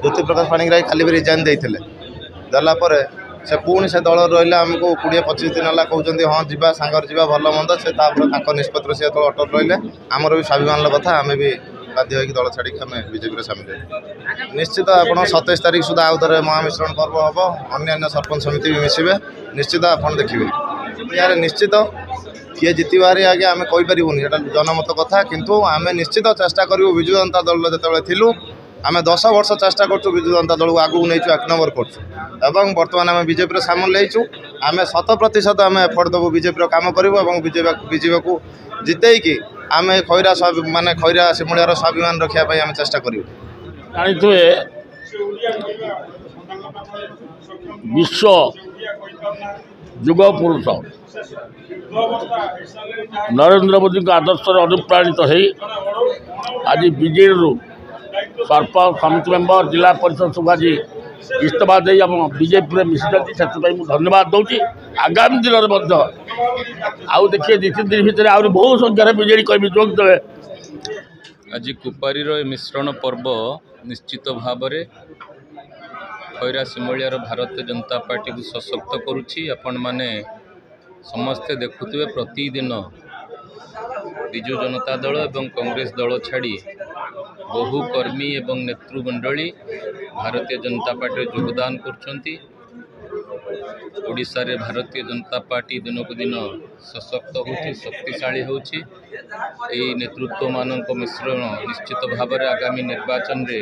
ज्योति प्रकाश पाणिग्राही खाली भी रिजाइन देते देलापर से पुणी से दल रहा आमको 20-25 दिन है कहते हाँ जा सांगर जा भल मंद से निष्पत्ति से अटल रही आमर भी स्वाभिमान कथा आम भी बाध्य हो दल छाड़ी आम बीजेपी सामिल निश्चित आप 27 तारीख सुधा आउ थे महामिश्रण पर्व हम अन्य सरपंच समिति भी मिसवे निश्चित आप देखिए यार निश्चित किए जितबारे आगे आम कहीपरूनी ये जनमत कथा किंतु आम निश्चित चेष्टा करूँ विजु जनता दल जो थिलु आम 10 वर्ष चेष्टा करूँ विजु जनता दल को आगू नहीं 1 नंबर कर बर्तमान आम बीजेपी सामिल होइछु आम 100% आम एफर्ट देवु बीजेपी काम करूँ बीजेपी को जितेकी आम खैरा माने खैरा सिमुलियार स्वाभिमान रखापी आम चेष्टा करूँ। जानी विश्व युग पुरुष नरेंद्र मोदी का आदर्श अनुप्राणित हो आज बीजेडी सरपंच समिति मेंबर जिला परिषद सभाजी इस्तीफा दे बीजेपी में मिशिंट से धन्यवाद दूसरी आगामी दिन में आउ देखिए 2-3 दिन भितर आहरी बहु संख्यार बीजेडी कर्मी जोग देवे। आज कुपारीर मिश्रण पर्व निश्चित भाव में खैरा सिमुलियार भारतीय जनता पार्टी को सशक्त करुच्ची। आपण माने समस्ते देखुवे प्रतिदिन विजु जनता दल एवं कांग्रेस दल छाड़ी बहु कर्मी एवं नेतृमंडली भारतीय जनता पार्टी योगदान करछंती। ओडिशा रे भारतीय जनता पार्टी दिन को दिन सशक्त होची शक्तिशाली होची। एई नेतृत्व मानक मिश्रण निश्चित भाव में आगामी निर्वाचन रे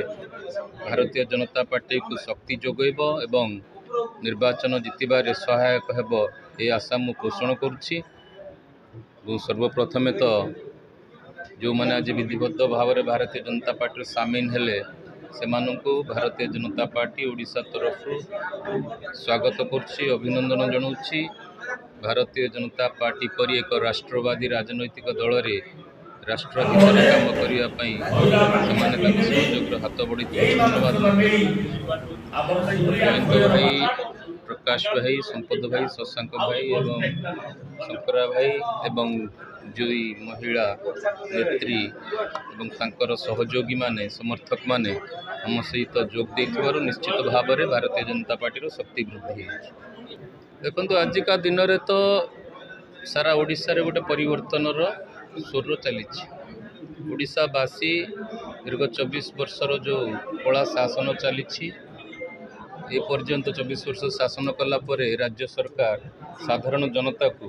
भारतीय जनता पार्टी को शक्ति जोगैब एवं निर्वाचन जितबारे सहायक हेब ये आशा मु पोषण करुच्ची। सर्वप्रथमे तो जो मैंने आज विधिबद्ध भाव में भारतीय जनता पार्टी सामिल हेले से भारतीय जनता पार्टी ओडिशा तरफ स्वागत करुच्ची अभिनंदन जनाऊँगी। भारतीय जनता पार्टी परी एक राष्ट्रवादी राजनैतिक दल रे राष्ट्रहित काम करने सहयोग हाथ बढ़ी धन्यवाद भाई प्रकाश भाई संपद भाई शशांक भाई एवं शंकरा भाई एवं जुई महिला नेत्री एवं तांकर सहयोगी माने समर्थक माने हम सहित जोग देथिबारु निश्चित भाव में भारतीय जनता पार्टी शक्ति वृद्धि देखो आजिका दिन में तो सारा ओडिशा रे गोटे परिवर्तन स्वर चली ओडिशावासी दीर्घ 24 वर्षर जो कला शासन चली ए पर्यंत 24 वर्ष शासन कला परे राज्य सरकार साधारण जनता को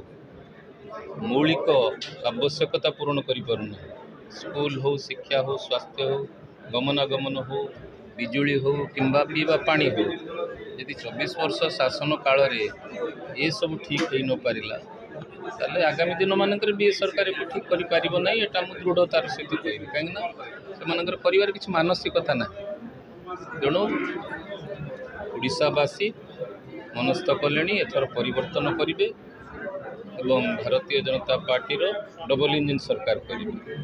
मौलिक आवश्यकता पूर्ण करिपारुना स्कूल हो शिक्षा हो स्वास्थ्य हो गमनागमन हो बिजुली हो किंबा पीवा पानी हो यदि 24 वर्ष शासन काल रे ये सब ठीक हो न पारिला ताले आगामी दिन मानक भी सरकार को ठीक करि पारिबो नै एटा मु दृढ़तार सहित कहबी कहीं से मानकर परिवार किछि मानसिकता ना तेणु ओडिशावासी मनस्थ कले एथर परिवर्तन करेंगे एवं Bharatiya Janata party double engine सरकार करेंगे।